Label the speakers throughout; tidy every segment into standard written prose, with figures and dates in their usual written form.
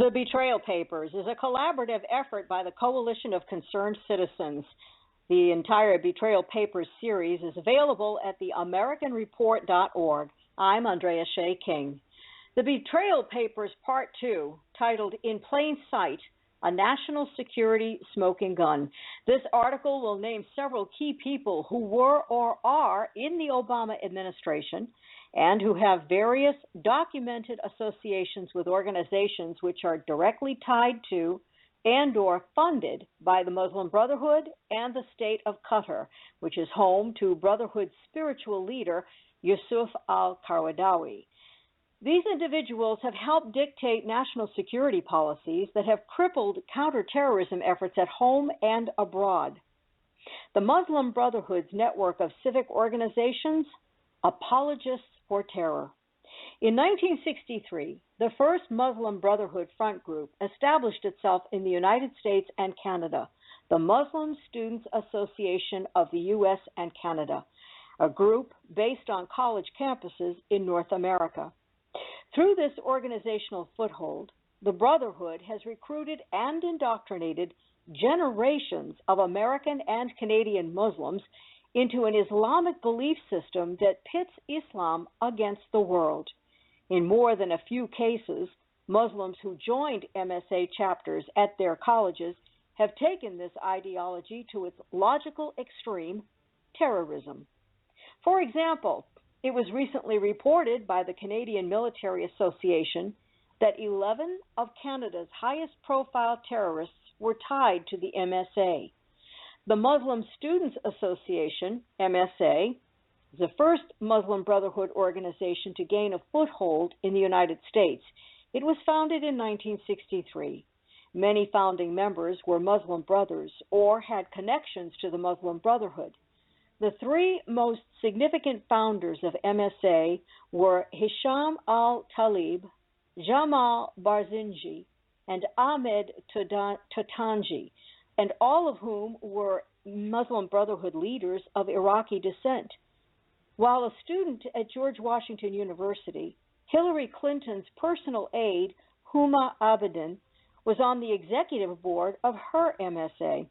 Speaker 1: The Betrayal Papers is a collaborative effort by the Coalition of Concerned Citizens. The entire Betrayal Papers series is available at theamericanreport.org. I'm Andrea Shea King. The Betrayal Papers Part 2, titled In Plain Sight, A National Security Smoking Gun. This article will name several key people who were or are in the Obama administration and who have various documented associations with organizations which are directly tied to and or funded by the Muslim Brotherhood and the State of Qatar, which is home to Brotherhood's spiritual leader, Yusuf al-Qaradawi. These individuals have helped dictate national security policies that have crippled counterterrorism efforts at home and abroad. The Muslim Brotherhood's network of civic organizations, Apologists for Terror. In 1963, the first Muslim Brotherhood front group established itself in the United States and Canada, the Muslim Students Association of the U.S. and Canada, a group based on college campuses in North America. Through this organizational foothold, the Brotherhood has recruited and indoctrinated generations of American and Canadian Muslims into an Islamic belief system that pits Islam against the world. In more than a few cases, Muslims who joined MSA chapters at their colleges have taken this ideology to its logical extreme, terrorism. For example, it was recently reported by the Canadian Military Association that 11 of Canada's highest-profile terrorists were tied to the MSA. The Muslim Students Association, MSA, is the first Muslim Brotherhood organization to gain a foothold in the United States. It was founded in 1963. Many founding members were Muslim brothers or had connections to the Muslim Brotherhood. The three most significant founders of MSA were Hisham al-Talib, Jamal Barzinji, and Ahmed Tatanji, and all of whom were Muslim Brotherhood leaders of Iraqi descent. While a student at George Washington University, Hillary Clinton's personal aide, Huma Abedin, was on the executive board of her MSA.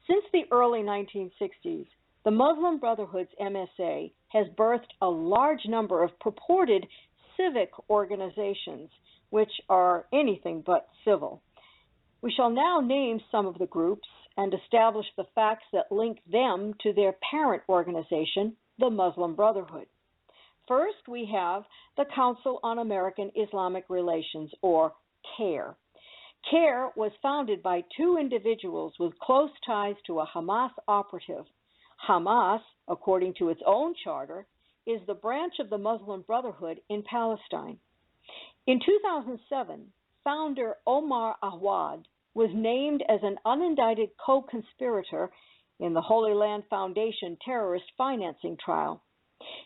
Speaker 1: Since the early 1960s, the Muslim Brotherhood's MSA has birthed a large number of purported civic organizations, which are anything but civil. We shall now name some of the groups and establish the facts that link them to their parent organization, the Muslim Brotherhood. First, we have the Council on American Islamic Relations, or CAIR. CAIR was founded by two individuals with close ties to a Hamas operative. Hamas, according to its own charter, is the branch of the Muslim Brotherhood in Palestine. In 2007, founder Omar Awad was named as an unindicted co-conspirator in the Holy Land Foundation terrorist financing trial.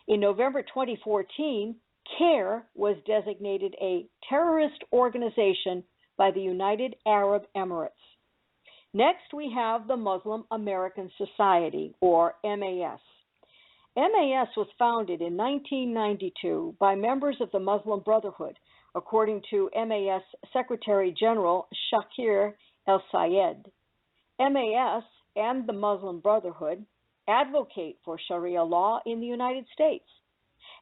Speaker 1: In November 2014, CAIR was designated a terrorist organization by the United Arab Emirates. Next, we have the Muslim American Society, or MAS. MAS was founded in 1992 by members of the Muslim Brotherhood, according to MAS Secretary General Shakir El-Sayed. MAS and the Muslim Brotherhood advocate for Sharia law in the United States.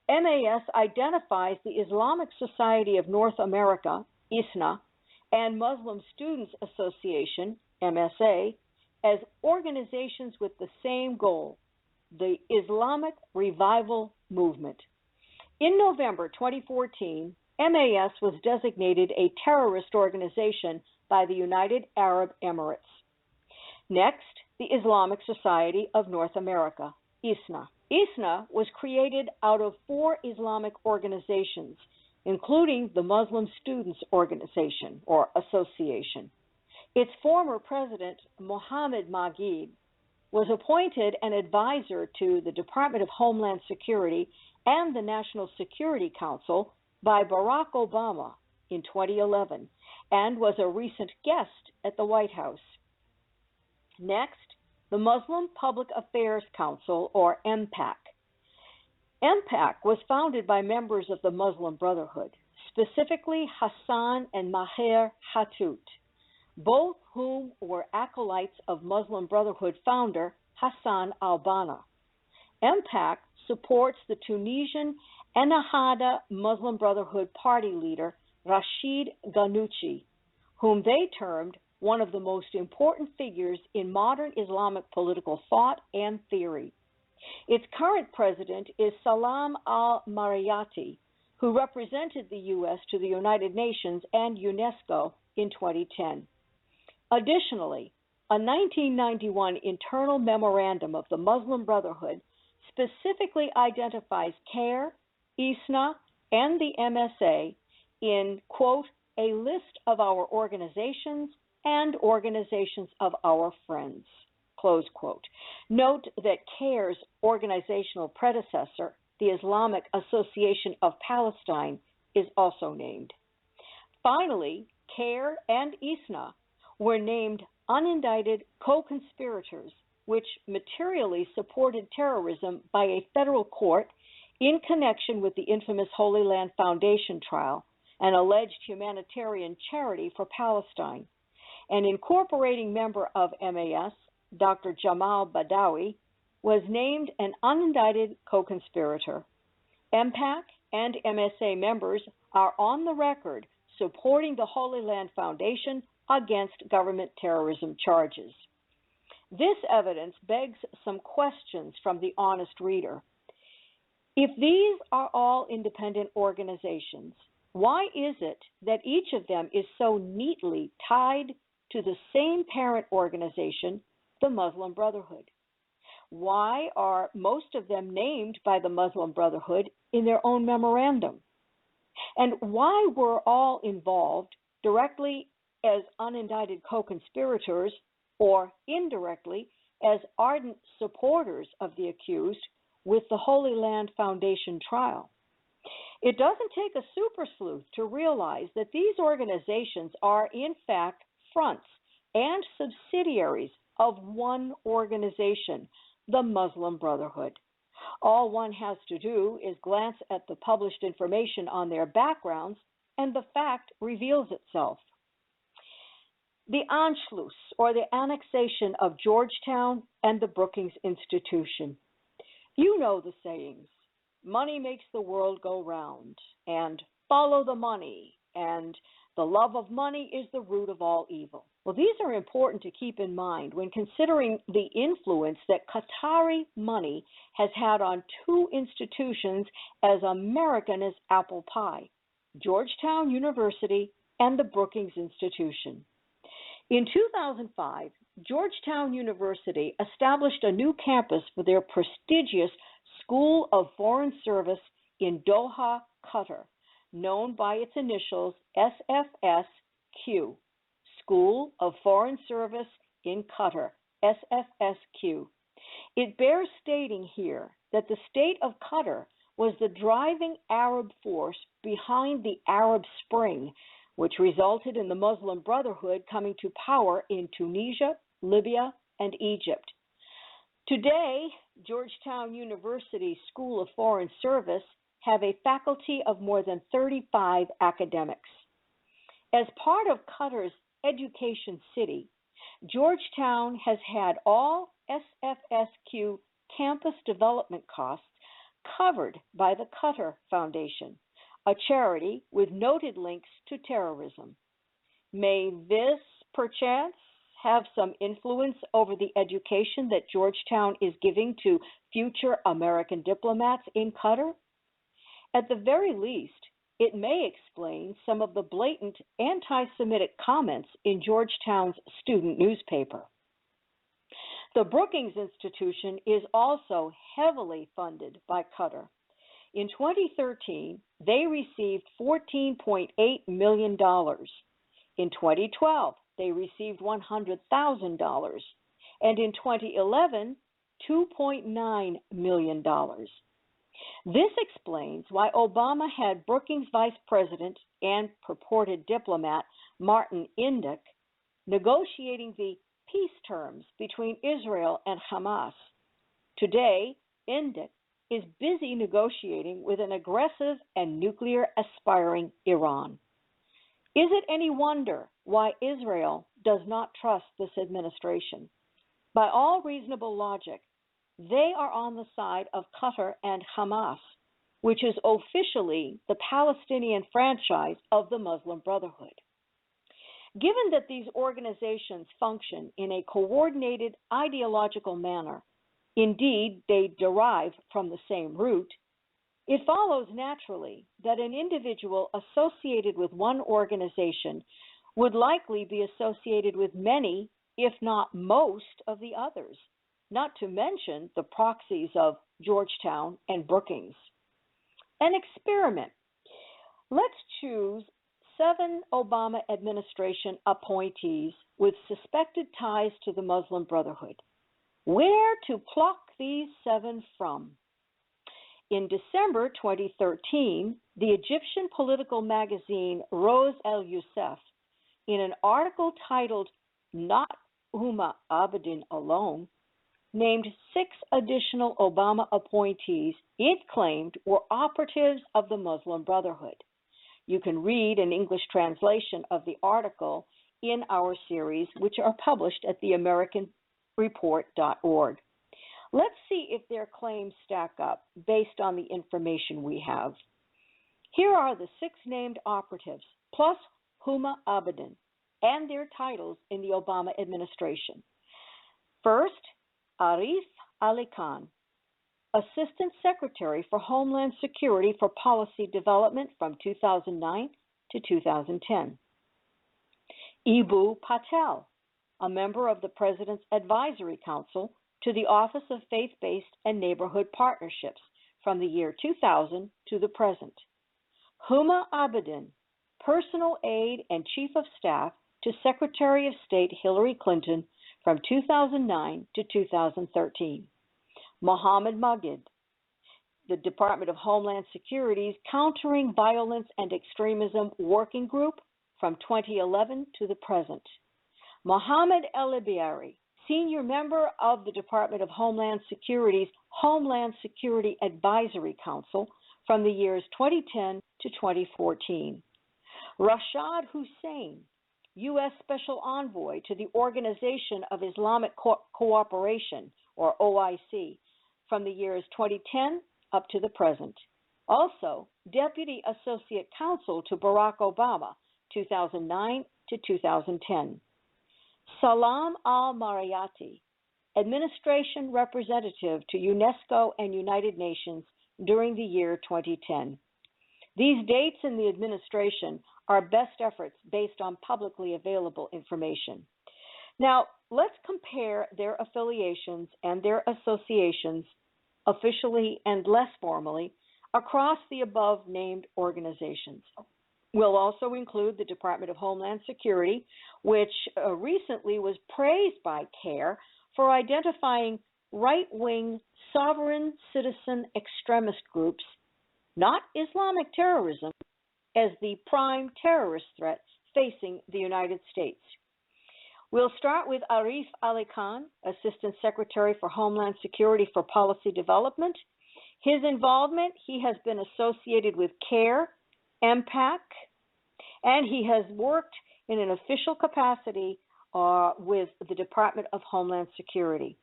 Speaker 1: MAS identifies the Islamic Society of North America, ISNA, and Muslim Students Association, MSA, as organizations with the same goal, the Islamic Revival Movement. In November 2014, MAS was designated a terrorist organization by the United Arab Emirates. Next, the Islamic Society of North America, ISNA. ISNA was created out of four Islamic organizations, including the Muslim Students Organization, or Association. Its former president, Mohammed Magid, was appointed an advisor to the Department of Homeland Security and the National Security Council by Barack Obama in 2011 and was a recent guest at the White House. Next, the Muslim Public Affairs Council, or MPAC. MPAC was founded by members of the Muslim Brotherhood, specifically Hassan and Maher Hattout, both whom were acolytes of Muslim Brotherhood founder Hassan al-Banna. MPAC supports the Tunisian Ennahda Muslim Brotherhood party leader Rashid Ghannouchi, whom they termed one of the most important figures in modern Islamic political thought and theory. Its current president is Salam al-Mariyati, who represented the U.S. to the United Nations and UNESCO in 2010. Additionally, a 1991 internal memorandum of the Muslim Brotherhood specifically identifies CARE, ISNA, and the MSA in, quote, a list of our organizations and organizations of our friends, close quote. Note that CARE's organizational predecessor, the Islamic Association of Palestine, is also named. Finally, CARE and ISNA were named unindicted co-conspirators, which materially supported terrorism by a federal court in connection with the infamous Holy Land Foundation trial, an alleged humanitarian charity for Palestine. An incorporating member of MAS, Dr. Jamal Badawi, was named an unindicted co-conspirator. MPAC and MSA members are on the record supporting the Holy Land Foundation against government terrorism charges. This evidence begs some questions from the honest reader. If these are all independent organizations, why is it that each of them is so neatly tied to the same parent organization, the Muslim Brotherhood? Why are most of them named by the Muslim Brotherhood in their own memorandum? And why were all involved directly as unindicted co-conspirators or indirectly as ardent supporters of the accused with the Holy Land Foundation trial? It doesn't take a super sleuth to realize that these organizations are in fact fronts and subsidiaries of one organization, the Muslim Brotherhood. All one has to do is glance at the published information on their backgrounds, and the fact reveals itself. The Anschluss, or the annexation of Georgetown and the Brookings Institution. You know the sayings, money makes the world go round, and follow the money, and the love of money is the root of all evil. Well, these are important to keep in mind when considering the influence that Qatari money has had on two institutions as American as apple pie, Georgetown University and the Brookings Institution. In 2005, Georgetown University established a new campus for their prestigious School of Foreign Service in Doha, Qatar, known by its initials SFSQ, School of Foreign Service in Qatar, SFSQ. It bears stating here that the state of Qatar was the driving Arab force behind the Arab Spring, which resulted in the Muslim Brotherhood coming to power in Tunisia, Libya, and Egypt. Today, Georgetown University School of Foreign Service have a faculty of more than 35 academics. As part of Qatar's Education City, Georgetown has had all SFSQ campus development costs covered by the Qatar Foundation, a charity with noted links to terrorism. May this, perchance, have some influence over the education that Georgetown is giving to future American diplomats in Qatar? At the very least, it may explain some of the blatant anti-Semitic comments in Georgetown's student newspaper. The Brookings Institution is also heavily funded by Qatar. In 2013, they received $14.8 million. In 2012, they received $100,000. And in 2011, $2.9 million. This explains why Obama had Brookings Vice President and purported diplomat Martin Indyk negotiating the peace terms between Israel and Hamas. Today, Indyk is busy negotiating with an aggressive and nuclear-aspiring Iran. Is it any wonder why Israel does not trust this administration? By all reasonable logic, they are on the side of Qatar and Hamas, which is officially the Palestinian franchise of the Muslim Brotherhood. Given that these organizations function in a coordinated ideological manner, indeed they derive from the same root, it follows naturally that an individual associated with one organization would likely be associated with many, if not most, of the others, not to mention the proxies of Georgetown and Brookings. An experiment. Let's choose 7 Obama administration appointees with suspected ties to the Muslim Brotherhood. Where to pluck these 7 from? In December 2013, the Egyptian political magazine Rose el-Yusuf, in an article titled "Not Huma Abedin Alone," named 6 additional Obama appointees it claimed were operatives of the Muslim Brotherhood. You can read an English translation of the article in our series, which are published at theamericanreport.org. Let's see if their claims stack up based on the information we have. Here are the 6 named operatives, plus Huma Abedin, and their titles in the Obama administration. First, Arif Ali Khan, Assistant Secretary for Homeland Security for Policy Development from 2009 to 2010. Ibu Patel, a member of the President's Advisory Council to the Office of Faith-Based and Neighborhood Partnerships from the year 2000 to the present. Huma Abedin, Personal Aide and Chief of Staff to Secretary of State Hillary Clinton from 2009 to 2013. Mohammed Magid, the Department of Homeland Security's Countering Violence and Extremism Working Group from 2011 to the present. Mohammed El-Abiari, Senior Member of the Department of Homeland Security's Homeland Security Advisory Council from the years 2010 to 2014. Rashad Hussain, U.S. Special Envoy to the Organization of Islamic Cooperation, or OIC, from the years 2010 up to the present. Also, Deputy Associate Counsel to Barack Obama, 2009 to 2010. Salam al-Marayati, Administration Representative to UNESCO and United Nations during the year 2010. These dates in the administration are best efforts based on publicly available information. Now, let's compare their affiliations and their associations, officially and less formally, across the above-named organizations. We'll also include the Department of Homeland Security, which recently was praised by CARE for identifying right-wing sovereign citizen extremist groups, not Islamic terrorism, as the prime terrorist threat facing the United States. We'll start with Arif Ali Khan, Assistant Secretary for Homeland Security for Policy Development. His involvement, he has been associated with CARE, MPAC, and he has worked in an official capacity with the Department of Homeland Security.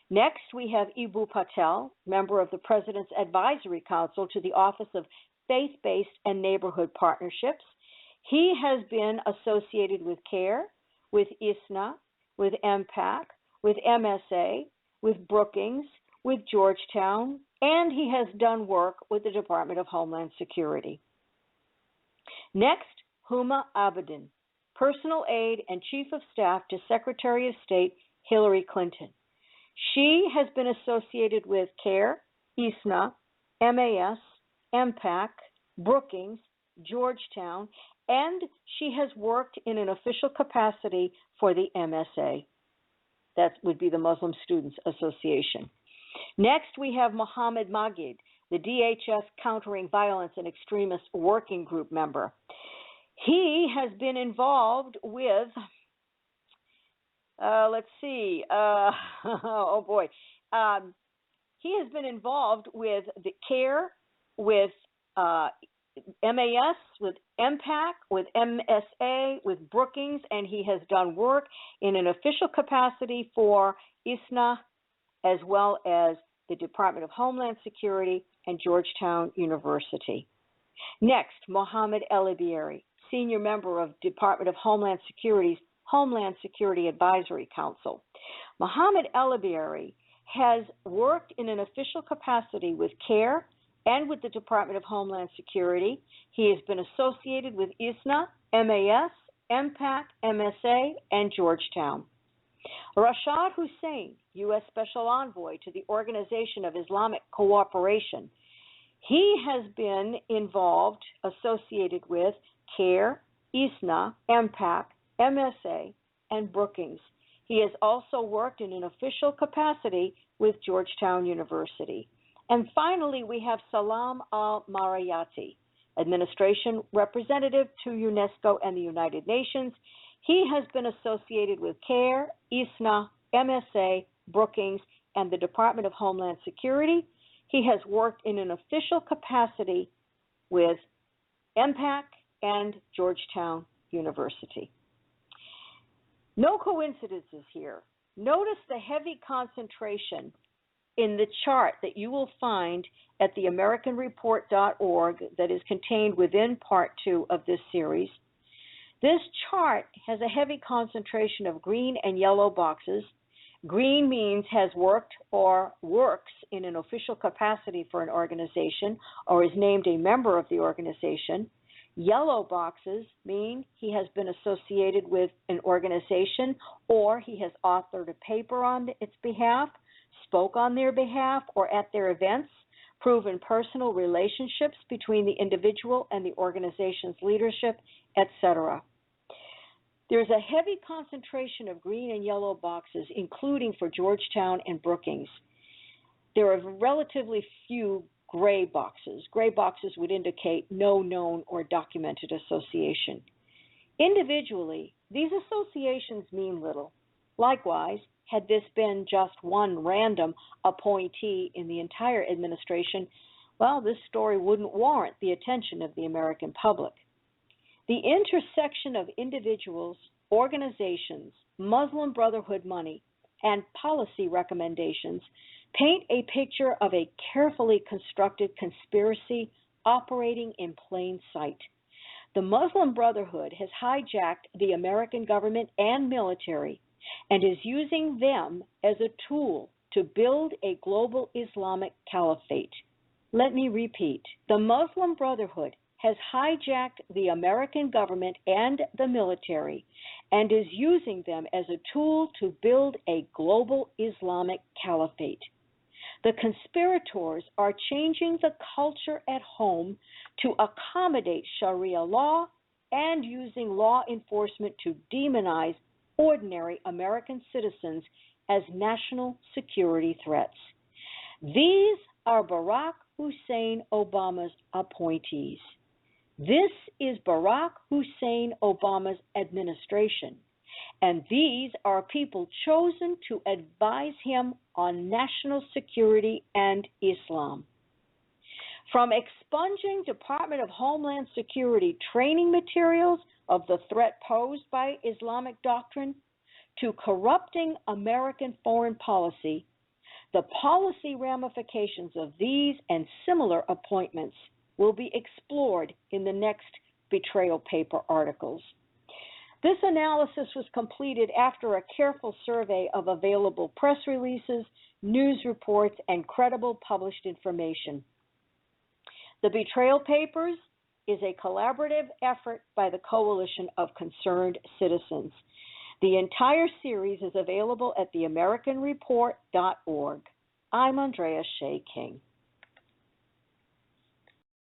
Speaker 1: Next, we have Ibu Patel, member of the President's Advisory Council to the Office of Faith-Based and Neighborhood Partnerships. He has been associated with CARE, with ISNA, with MPAC, with MSA, with Brookings, with Georgetown, and he has done work with the Department of Homeland Security. Next, Huma Abedin, Personal Aide and Chief of Staff to Secretary of State Hillary Clinton. She has been associated with CARE, ISNA, MAS, MPAC, Brookings, Georgetown, and she has worked in an official capacity for the MSA. That would be the Muslim Students Association. Next, we have Mohammed Magid, the DHS Countering Violence and Extremist Working Group member. He has been involved with, he has been involved with the CARE, with MAS, with MPAC, with MSA, with Brookings, and he has done work in an official capacity for ISNA, as well as the Department of Homeland Security and Georgetown University. Next, Mohammed El-Abieri, senior member of Department of Homeland Security's Homeland Security Advisory Council. Mohammed El-Abieri has worked in an official capacity with CARE and with the Department of Homeland Security. He has been associated with ISNA, MAS, MPAC, MSA, and Georgetown. Rashad Hussain, U.S. Special Envoy to the Organization of Islamic Cooperation. He has been involved, associated with CARE, ISNA, MPAC, MSA, and Brookings. He has also worked in an official capacity with Georgetown University. And finally, we have Salam al-Marayati, administration representative to UNESCO and the United Nations. He has been associated with CARE, ISNA, MSA, Brookings, and the Department of Homeland Security. He has worked in an official capacity with MPAC and Georgetown University. No coincidences here. Notice the heavy concentration in the chart that you will find at the AmericanReport.org that is contained within Part 2 of this series. This chart has a heavy concentration of green and yellow boxes. Green means has worked or works in an official capacity for an organization or is named a member of the organization. Yellow boxes mean he has been associated with an organization or he has authored a paper on its behalf, spoke on their behalf or at their events, proven personal relationships between the individual and the organization's leadership, etc. There's a heavy concentration of green and yellow boxes, including for Georgetown and Brookings. There are relatively few gray boxes. Gray boxes would indicate no known or documented association. Individually, these associations mean little. Likewise, had this been just one random appointee in the entire administration, well, this story wouldn't warrant the attention of the American public. The intersection of individuals, organizations, Muslim Brotherhood money, and policy recommendations paint a picture of a carefully constructed conspiracy operating in plain sight. The Muslim Brotherhood has hijacked the American government and military and is using them as a tool to build a global Islamic caliphate. Let me repeat. The Muslim Brotherhood has hijacked the American government and the military and is using them as a tool to build a global Islamic caliphate. The conspirators are changing the culture at home to accommodate Sharia law and using law enforcement to demonize ordinary American citizens as national security threats. These are Barack Hussein Obama's appointees. This is Barack Hussein Obama's administration, and these are people chosen to advise him on national security and Islam. From expunging Department of Homeland Security training materials of the threat posed by Islamic doctrine to corrupting American foreign policy, the policy ramifications of these and similar appointments will be explored in the next Betrayal paper articles. This analysis was completed after a careful survey of available press releases, news reports, and credible published information. The Betrayal Papers is a collaborative effort by the Coalition of Concerned Citizens. The entire series is available at theamericanreport.org. I'm Andrea Shea King.